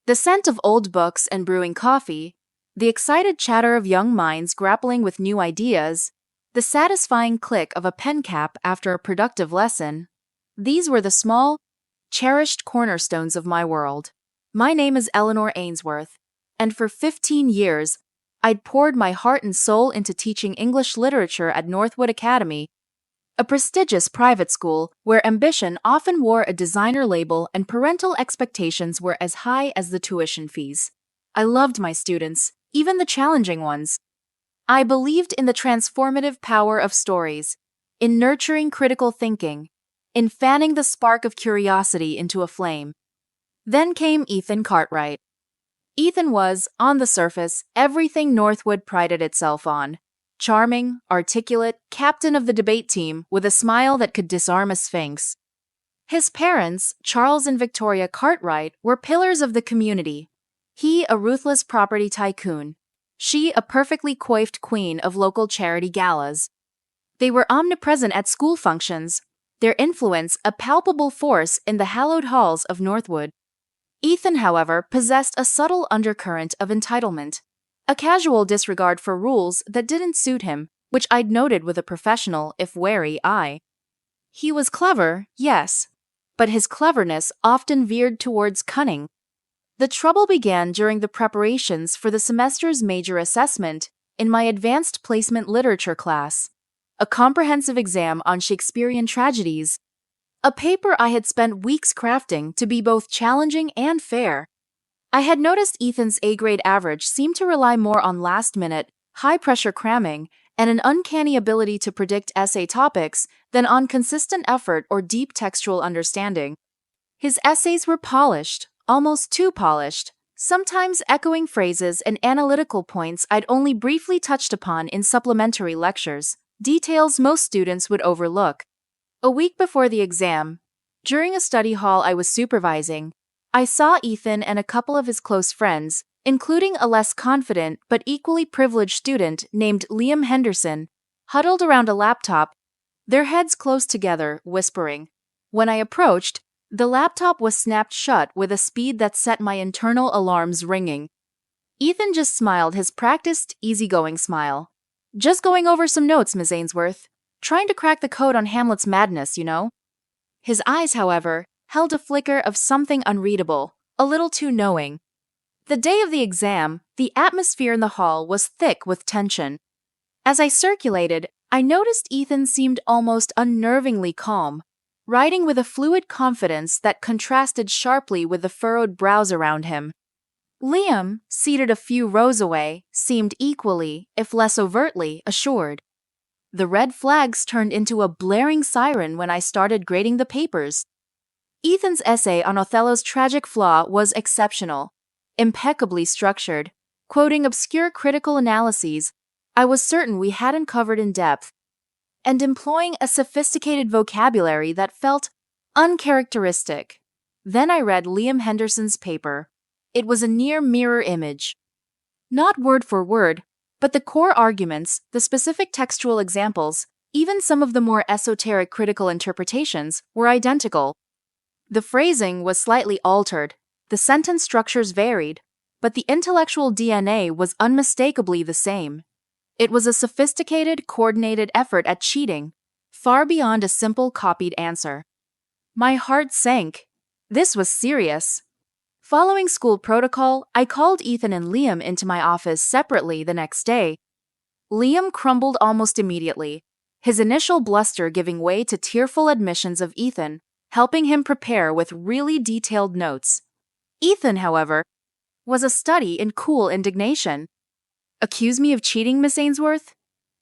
The scent of old books and brewing coffee, the excited chatter of young minds grappling with new ideas, the satisfying click of a pen cap after a productive lesson. These were the small, cherished cornerstones of my world. My name is Eleanor Ainsworth, and for 15 years, I'd poured my heart and soul into teaching English literature at Northwood Academy, a prestigious private school where ambition often wore a designer label and parental expectations were as high as the tuition fees. I loved my students, even the challenging ones. I believed in the transformative power of stories, in nurturing critical thinking, in fanning the spark of curiosity into a flame. Then came Ethan Cartwright. Ethan was, on the surface, everything Northwood prided itself on. Charming, articulate, captain of the debate team with a smile that could disarm a sphinx. His parents, Charles and Victoria Cartwright, were pillars of the community. He a ruthless property tycoon. She a perfectly coiffed queen of local charity galas. They were omnipresent at school functions, their influence a palpable force in the hallowed halls of Northwood. Ethan, however, possessed a subtle undercurrent of entitlement, a casual disregard for rules that didn't suit him, which I'd noted with a professional, if wary, eye. He was clever, yes, but his cleverness often veered towards cunning. The trouble began during the preparations for the semester's major assessment in my advanced placement literature class, a comprehensive exam on Shakespearean tragedies, a paper I had spent weeks crafting to be both challenging and fair. I had noticed Ethan's A-grade average seemed to rely more on last-minute, high-pressure cramming and an uncanny ability to predict essay topics than on consistent effort or deep textual understanding. His essays were polished, almost too polished, sometimes echoing phrases and analytical points I'd only briefly touched upon in supplementary lectures, details most students would overlook. A week before the exam, during a study hall I was supervising, I saw Ethan and a couple of his close friends, including a less confident but equally privileged student named Liam Henderson, huddled around a laptop, their heads close together, whispering. When I approached, the laptop was snapped shut with a speed that set my internal alarms ringing. Ethan just smiled his practiced, easygoing smile. "Just going over some notes, Miss Ainsworth. Trying to crack the code on Hamlet's madness, you know." His eyes, however, held a flicker of something unreadable, a little too knowing. The day of the exam, the atmosphere in the hall was thick with tension. As I circulated, I noticed Ethan seemed almost unnervingly calm, writing with a fluid confidence that contrasted sharply with the furrowed brows around him. Liam, seated a few rows away, seemed equally, if less overtly, assured. The red flags turned into a blaring siren when I started grading the papers. Ethan's essay on Othello's tragic flaw was exceptional, impeccably structured, quoting obscure critical analyses I was certain we hadn't covered in depth, and employing a sophisticated vocabulary that felt uncharacteristic. Then I read Liam Henderson's paper. It was a near mirror image. Not word for word, but the core arguments, the specific textual examples, even some of the more esoteric critical interpretations, were identical. The phrasing was slightly altered, the sentence structures varied, but the intellectual DNA was unmistakably the same. It was a sophisticated, coordinated effort at cheating, far beyond a simple copied answer. My heart sank. This was serious. Following school protocol, I called Ethan and Liam into my office separately the next day. Liam crumbled almost immediately, his initial bluster giving way to tearful admissions of Ethan, helping him prepare with really detailed notes. Ethan, however, was a study in cool indignation. "Accuse me of cheating, Miss Ainsworth?"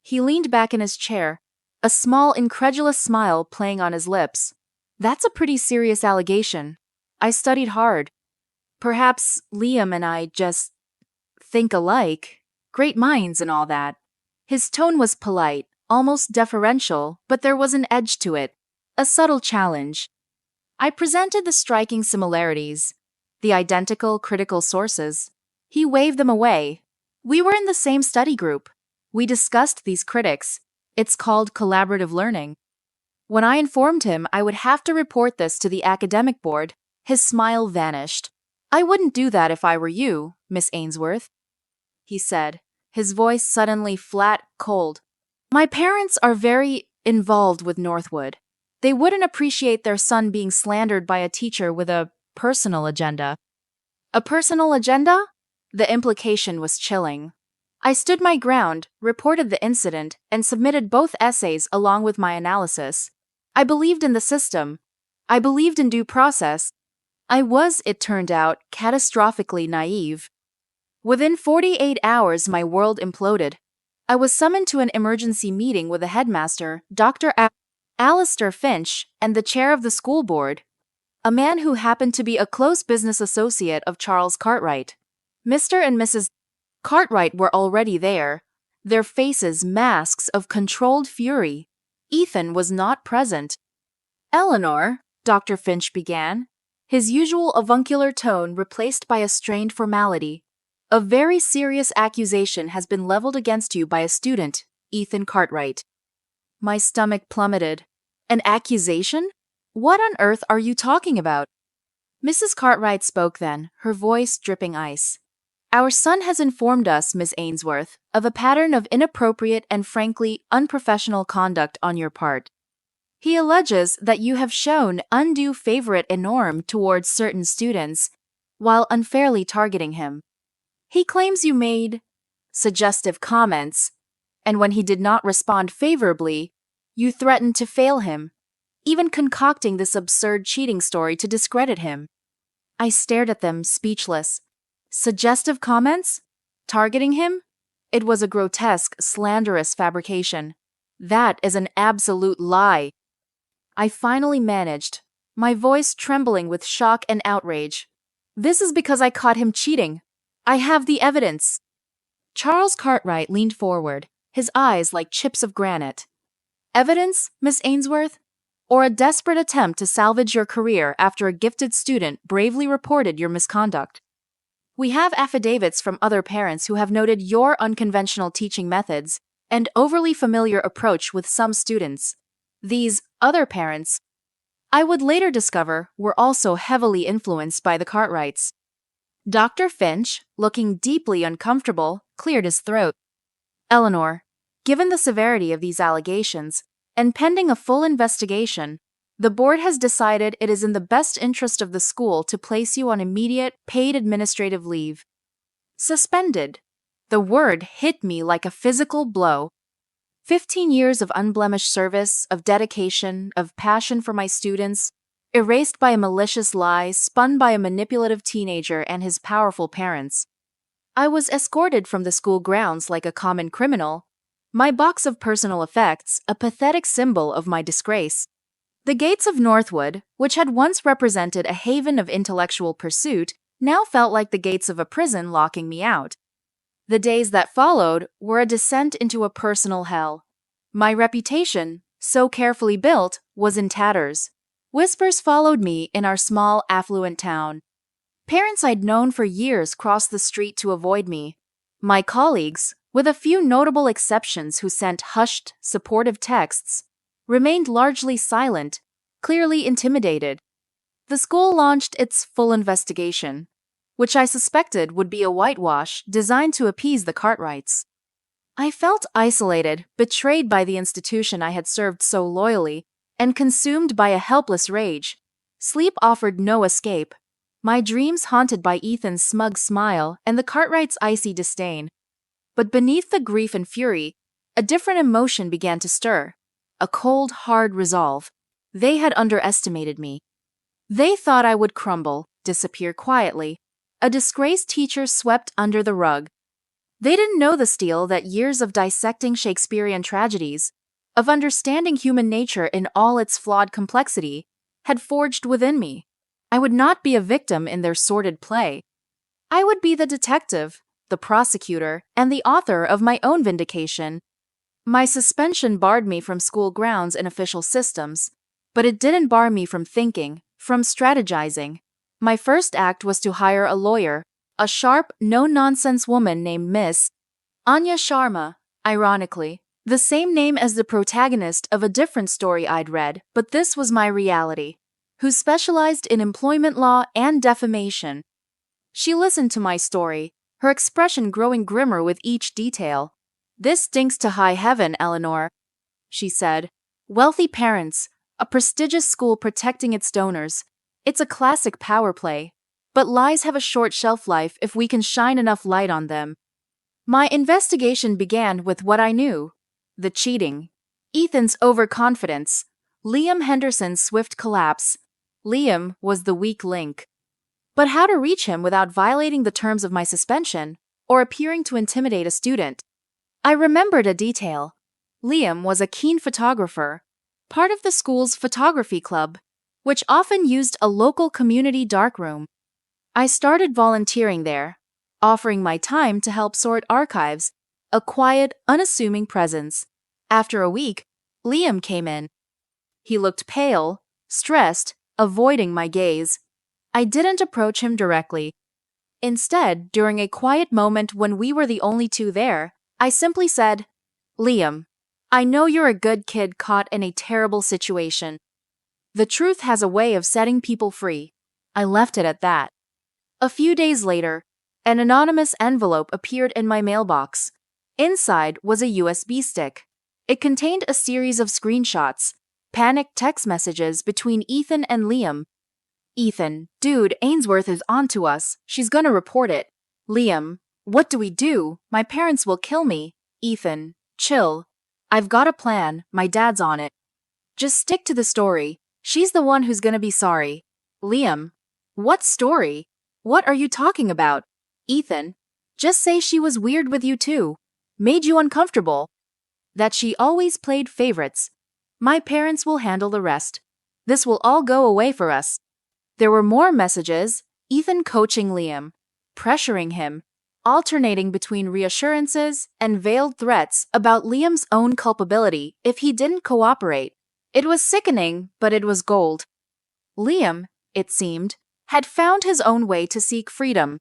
He leaned back in his chair, a small, incredulous smile playing on his lips. "That's a pretty serious allegation. I studied hard. Perhaps Liam and I just think alike. Great minds and all that." His tone was polite, almost deferential, but there was an edge to it, a subtle challenge. I presented the striking similarities, the identical critical sources. He waved them away. "We were in the same study group. We discussed these critics. It's called collaborative learning." When I informed him I would have to report this to the academic board, his smile vanished. I wouldn't do that if I were you, Miss Ainsworth, he said, his voice suddenly flat, cold. My parents are very involved with Northwood. They wouldn't appreciate their son being slandered by a teacher with a personal agenda. A personal agenda? The implication was chilling. I stood my ground, reported the incident, and submitted both essays along with my analysis. I believed in the system. I believed in due process. I was, it turned out, catastrophically naive. Within 48 hours, my world imploded. I was summoned to an emergency meeting with the headmaster, Dr. Alistair Finch, and the chair of the school board, a man who happened to be a close business associate of Charles Cartwright. Mr. and Mrs. Cartwright were already there, their faces masks of controlled fury. Ethan was not present. Eleanor, Dr. Finch began, his usual avuncular tone replaced by a strained formality. A very serious accusation has been leveled against you by a student, Ethan Cartwright. My stomach plummeted. An accusation? What on earth are you talking about? Mrs. Cartwright spoke then, her voice dripping ice. Our son has informed us, Miss Ainsworth, of a pattern of inappropriate and frankly unprofessional conduct on your part. He alleges that you have shown undue favorite enorme towards certain students, while unfairly targeting him. He claims you made suggestive comments, and when he did not respond favorably, you threatened to fail him, even concocting this absurd cheating story to discredit him. I stared at them, speechless. Suggestive comments? Targeting him? It was a grotesque, slanderous fabrication. That is an absolute lie. I finally managed, my voice trembling with shock and outrage. This is because I caught him cheating. I have the evidence. Charles Cartwright leaned forward, his eyes like chips of granite. Evidence, Miss Ainsworth? Or a desperate attempt to salvage your career after a gifted student bravely reported your misconduct? We have affidavits from other parents who have noted your unconventional teaching methods and overly familiar approach with some students. These other parents, I would later discover, were also heavily influenced by the Cartwrights. Dr. Finch, looking deeply uncomfortable, cleared his throat. Eleanor, given the severity of these allegations, and pending a full investigation, the board has decided it is in the best interest of the school to place you on immediate, paid administrative leave. Suspended. The word hit me like a physical blow. 15 years of unblemished service, of dedication, of passion for my students, erased by a malicious lie spun by a manipulative teenager and his powerful parents. I was escorted from the school grounds like a common criminal, my box of personal effects a pathetic symbol of my disgrace. The gates of Northwood, which had once represented a haven of intellectual pursuit, now felt like the gates of a prison locking me out. The days that followed were a descent into a personal hell. My reputation, so carefully built, was in tatters. Whispers followed me in our small, affluent town. Parents I'd known for years crossed the street to avoid me. My colleagues, with a few notable exceptions who sent hushed, supportive texts, remained largely silent, clearly intimidated. The school launched its full investigation, which I suspected would be a whitewash designed to appease the Cartwrights. I felt isolated, betrayed by the institution I had served so loyally, and consumed by a helpless rage. Sleep offered no escape, my dreams haunted by Ethan's smug smile and the Cartwrights' icy disdain. But beneath the grief and fury, a different emotion began to stir, a cold, hard resolve. They had underestimated me. They thought I would crumble, disappear quietly, a disgraced teacher swept under the rug. They didn't know the steel that years of dissecting Shakespearean tragedies, of understanding human nature in all its flawed complexity, had forged within me. I would not be a victim in their sordid play. I would be the detective, the prosecutor, and the author of my own vindication. My suspension barred me from school grounds and official systems, but it didn't bar me from thinking, from strategizing. My first act was to hire a lawyer, a sharp, no-nonsense woman named Miss Anya Sharma, ironically, the same name as the protagonist of a different story I'd read, but this was my reality, who specialized in employment law and defamation. She listened to my story, her expression growing grimmer with each detail. "This stinks to high heaven, Eleanor," she said. "Wealthy parents, a prestigious school protecting its donors. It's a classic power play. But lies have a short shelf life if we can shine enough light on them." My investigation began with what I knew: the cheating, Ethan's overconfidence, Liam Henderson's swift collapse. Liam was the weak link. But how to reach him without violating the terms of my suspension or appearing to intimidate a student? I remembered a detail. Liam was a keen photographer, part of the school's photography club, which often used a local community darkroom. I started volunteering there, offering my time to help sort archives, a quiet, unassuming presence. After a week, Liam came in. He looked pale, stressed, avoiding my gaze. I didn't approach him directly. Instead, during a quiet moment when we were the only two there, I simply said, "Liam, I know you're a good kid caught in a terrible situation. The truth has a way of setting people free." I left it at that. A few days later, an anonymous envelope appeared in my mailbox. Inside was a USB stick. It contained a series of screenshots, panicked text messages between Ethan and Liam. "Ethan, dude, Ainsworth is onto us. She's gonna report it." Liam, "What do we do? My parents will kill me." Ethan, "Chill. I've got a plan. My dad's on it. Just stick to the story. She's the one who's gonna be sorry." Liam, "What story? What are you talking about?" Ethan, "Just say she was weird with you too. Made you uncomfortable. That she always played favorites. My parents will handle the rest. This will all go away for us." There were more messages, Ethan coaching Liam, pressuring him, alternating between reassurances and veiled threats about Liam's own culpability if he didn't cooperate. It was sickening, but it was gold. Liam, it seemed, had found his own way to seek freedom.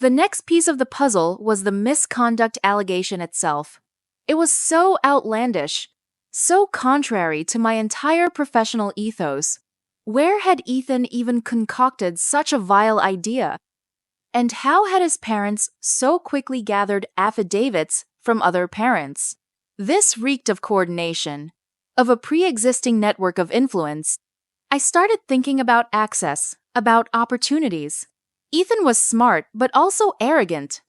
The next piece of the puzzle was the misconduct allegation itself. It was so outlandish, so contrary to my entire professional ethos. Where had Ethan even concocted such a vile idea? And how had his parents so quickly gathered affidavits from other parents? This reeked of coordination, of a pre-existing network of influence. I started thinking about access, about opportunities. Ethan was smart, but also arrogant.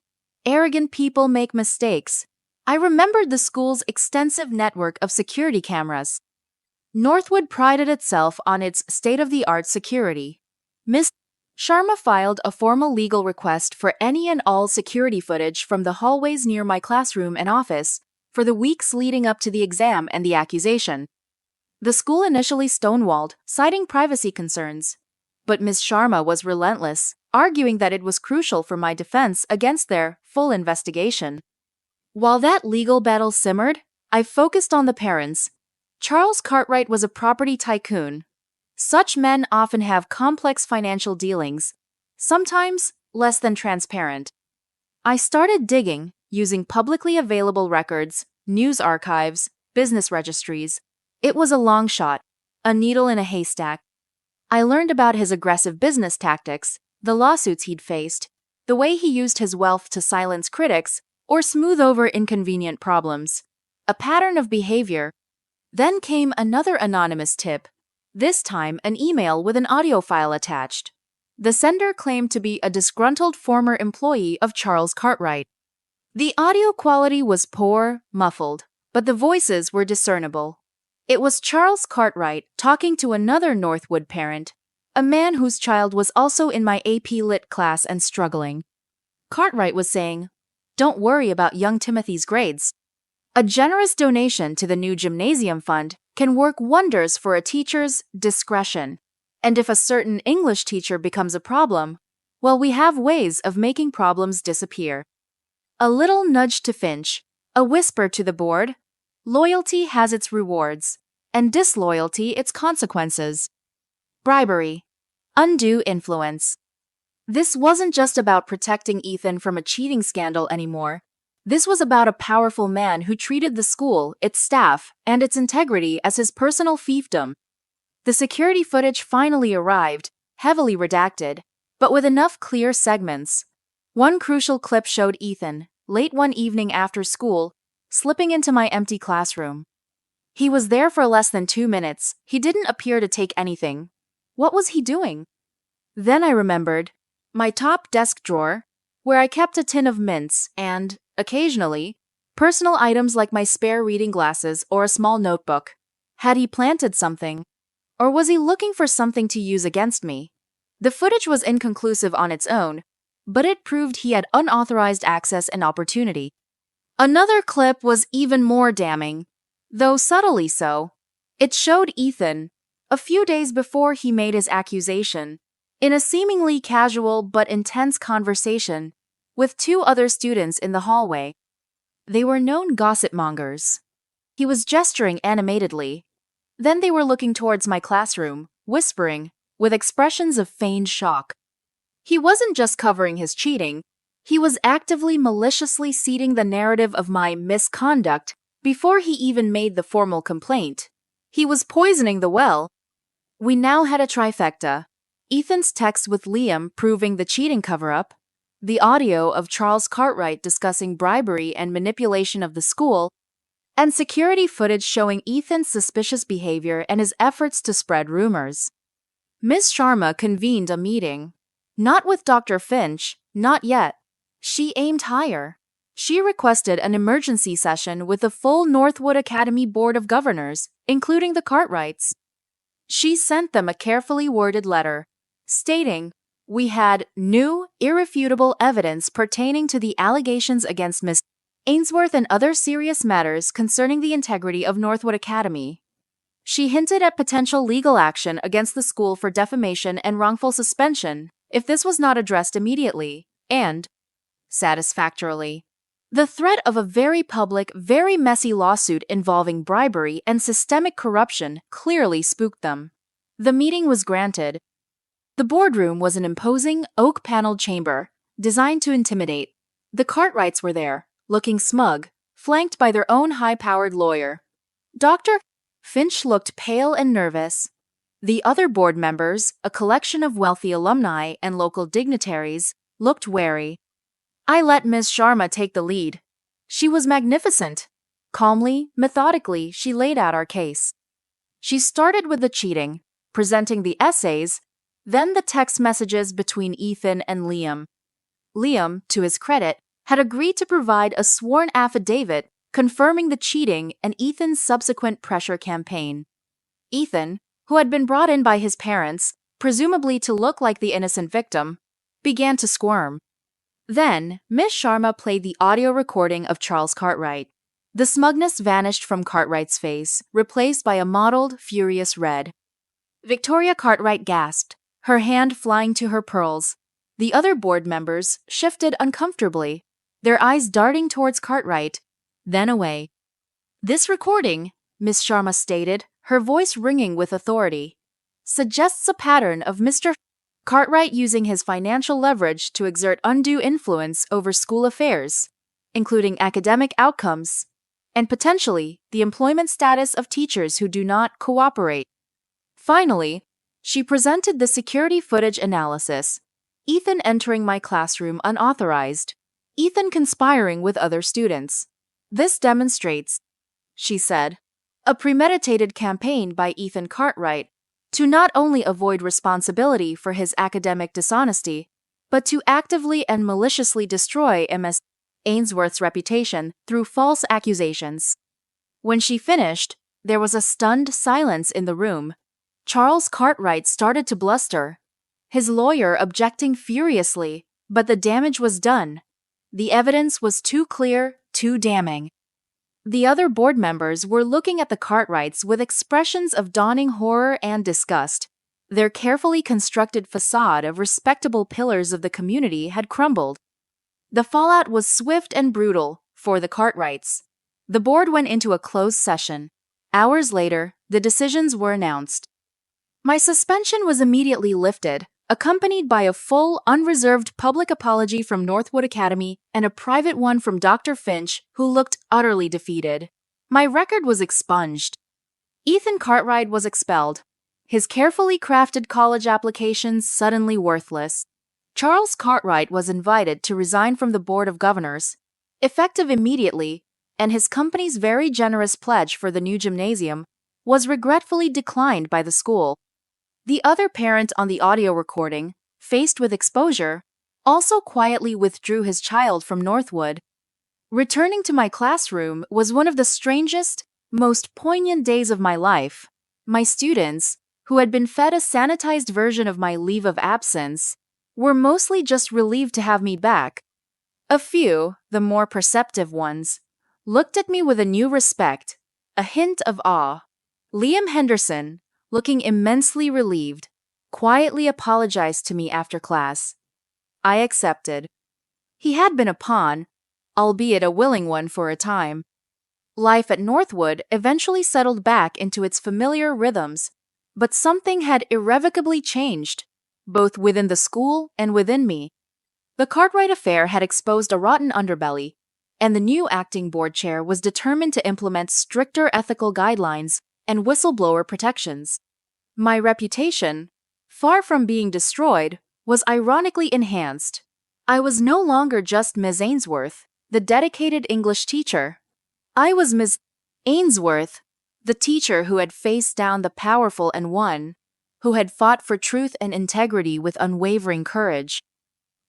Arrogant people make mistakes. I remembered the school's extensive network of security cameras. Northwood prided itself on its state-of-the-art security. Miss Sharma filed a formal legal request for any and all security footage from the hallways near my classroom and office for the weeks leading up to the exam and the accusation. The school initially stonewalled, citing privacy concerns. But Ms. Sharma was relentless, arguing that it was crucial for my defense against their full investigation. While that legal battle simmered, I focused on the parents. Charles Cartwright was a property tycoon. Such men often have complex financial dealings, sometimes less than transparent. I started digging, using publicly available records, news archives, business registries. It was a long shot, a needle in a haystack. I learned about his aggressive business tactics, the lawsuits he'd faced, the way he used his wealth to silence critics or smooth over inconvenient problems. A pattern of behavior. Then came another anonymous tip, this time an email with an audio file attached. The sender claimed to be a disgruntled former employee of Charles Cartwright. The audio quality was poor, muffled, but the voices were discernible. It was Charles Cartwright talking to another Northwood parent, a man whose child was also in my AP Lit class and struggling. Cartwright was saying, "Don't worry about young Timothy's grades. A generous donation to the new gymnasium fund can work wonders for a teacher's discretion. And if a certain English teacher becomes a problem, well, we have ways of making problems disappear." A little nudge to Finch, a whisper to the board. Loyalty has its rewards, and disloyalty its consequences. Bribery. Undue influence. This wasn't just about protecting Ethan from a cheating scandal anymore. This was about a powerful man who treated the school, its staff, and its integrity as his personal fiefdom. The security footage finally arrived, heavily redacted, but with enough clear segments. One crucial clip showed Ethan, late one evening after school, slipping into my empty classroom. He was there for less than 2 minutes. He didn't appear to take anything. What was he doing? Then I remembered my top desk drawer, where I kept a tin of mints and, occasionally, personal items like my spare reading glasses or a small notebook. Had he planted something? Or was he looking for something to use against me? The footage was inconclusive on its own, but it proved he had unauthorized access and opportunity. Another clip was even more damning, though subtly so. It showed Ethan, a few days before he made his accusation, in a seemingly casual but intense conversation with 2 other students in the hallway. They were known gossip mongers. He was gesturing animatedly. Then they were looking towards my classroom, whispering, with expressions of feigned shock. He wasn't just covering his cheating, he was actively maliciously seeding the narrative of my misconduct before he even made the formal complaint. He was poisoning the well. We now had a trifecta: Ethan's text with Liam proving the cheating cover-up, the audio of Charles Cartwright discussing bribery and manipulation of the school, and security footage showing Ethan's suspicious behavior and his efforts to spread rumors. Miss Sharma convened a meeting. Not with Dr. Finch, not yet. She aimed higher. She requested an emergency session with the full Northwood Academy Board of Governors, including the Cartwrights. She sent them a carefully worded letter, stating, "We had new, irrefutable evidence pertaining to the allegations against Miss Ainsworth and other serious matters concerning the integrity of Northwood Academy." She hinted at potential legal action against the school for defamation and wrongful suspension if this was not addressed immediately, and, satisfactorily, the threat of a very public, very messy lawsuit involving bribery and systemic corruption clearly spooked them. The meeting was granted. The boardroom was an imposing, oak-paneled chamber, designed to intimidate. The Cartwrights were there, looking smug, flanked by their own high-powered lawyer. Dr. Finch looked pale and nervous. The other board members, a collection of wealthy alumni and local dignitaries, looked wary. I let Ms. Sharma take the lead. She was magnificent. Calmly, methodically, she laid out our case. She started with the cheating, presenting the essays, then the text messages between Ethan and Liam. Liam, to his credit, had agreed to provide a sworn affidavit confirming the cheating and Ethan's subsequent pressure campaign. Ethan, who had been brought in by his parents, presumably to look like the innocent victim, began to squirm. Then, Miss Sharma played the audio recording of Charles Cartwright. The smugness vanished from Cartwright's face, replaced by a mottled, furious red. Victoria Cartwright gasped, her hand flying to her pearls. The other board members shifted uncomfortably, their eyes darting towards Cartwright, then away. "This recording," Miss Sharma stated, her voice ringing with authority, "suggests a pattern of Mr. Cartwright using his financial leverage to exert undue influence over school affairs, including academic outcomes, and potentially the employment status of teachers who do not cooperate." Finally, she presented the security footage analysis. Ethan entering my classroom unauthorized. Ethan conspiring with other students. "This demonstrates," she said, "a premeditated campaign by Ethan Cartwright to not only avoid responsibility for his academic dishonesty, but to actively and maliciously destroy Ms. Ainsworth's reputation through false accusations." When she finished, there was a stunned silence in the room. Charles Cartwright started to bluster, his lawyer objecting furiously, but the damage was done. The evidence was too clear, too damning. The other board members were looking at the Cartwrights with expressions of dawning horror and disgust. Their carefully constructed facade of respectable pillars of the community had crumbled. The fallout was swift and brutal for the Cartwrights. The board went into a closed session. Hours later, the decisions were announced. My suspension was immediately lifted, accompanied by a full, unreserved public apology from Northwood Academy and a private one from Dr. Finch, who looked utterly defeated. My record was expunged. Ethan Cartwright was expelled, his carefully crafted college applications suddenly worthless. Charles Cartwright was invited to resign from the Board of Governors, effective immediately, and his company's very generous pledge for the new gymnasium was regretfully declined by the school. The other parent on the audio recording, faced with exposure, also quietly withdrew his child from Northwood. Returning to my classroom was one of the strangest, most poignant days of my life. My students, who had been fed a sanitized version of my leave of absence, were mostly just relieved to have me back. A few, the more perceptive ones, looked at me with a new respect, a hint of awe. Liam Henderson, looking immensely relieved, quietly apologized to me after class. I accepted. He had been a pawn, albeit a willing one for a time. Life at Northwood eventually settled back into its familiar rhythms, but something had irrevocably changed, both within the school and within me. The Cartwright affair had exposed a rotten underbelly, and the new acting board chair was determined to implement stricter ethical guidelines and whistleblower protections. My reputation, far from being destroyed, was ironically enhanced. I was no longer just Ms. Ainsworth, the dedicated English teacher. I was Ms. Ainsworth, the teacher who had faced down the powerful and won, who had fought for truth and integrity with unwavering courage.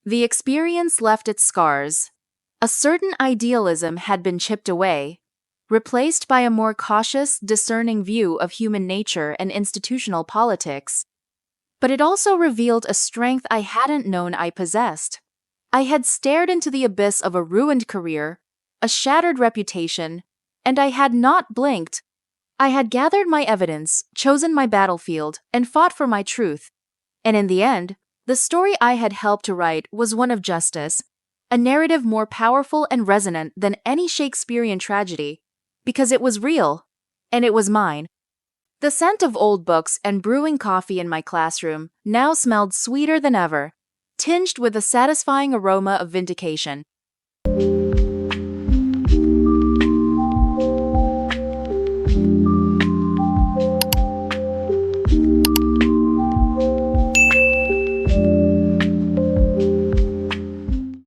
The experience left its scars. A certain idealism had been chipped away, replaced by a more cautious, discerning view of human nature and institutional politics. But it also revealed a strength I hadn't known I possessed. I had stared into the abyss of a ruined career, a shattered reputation, and I had not blinked. I had gathered my evidence, chosen my battlefield, and fought for my truth. And in the end, the story I had helped to write was one of justice, a narrative more powerful and resonant than any Shakespearean tragedy, because it was real, and it was mine. The scent of old books and brewing coffee in my classroom now smelled sweeter than ever, tinged with the satisfying aroma of vindication.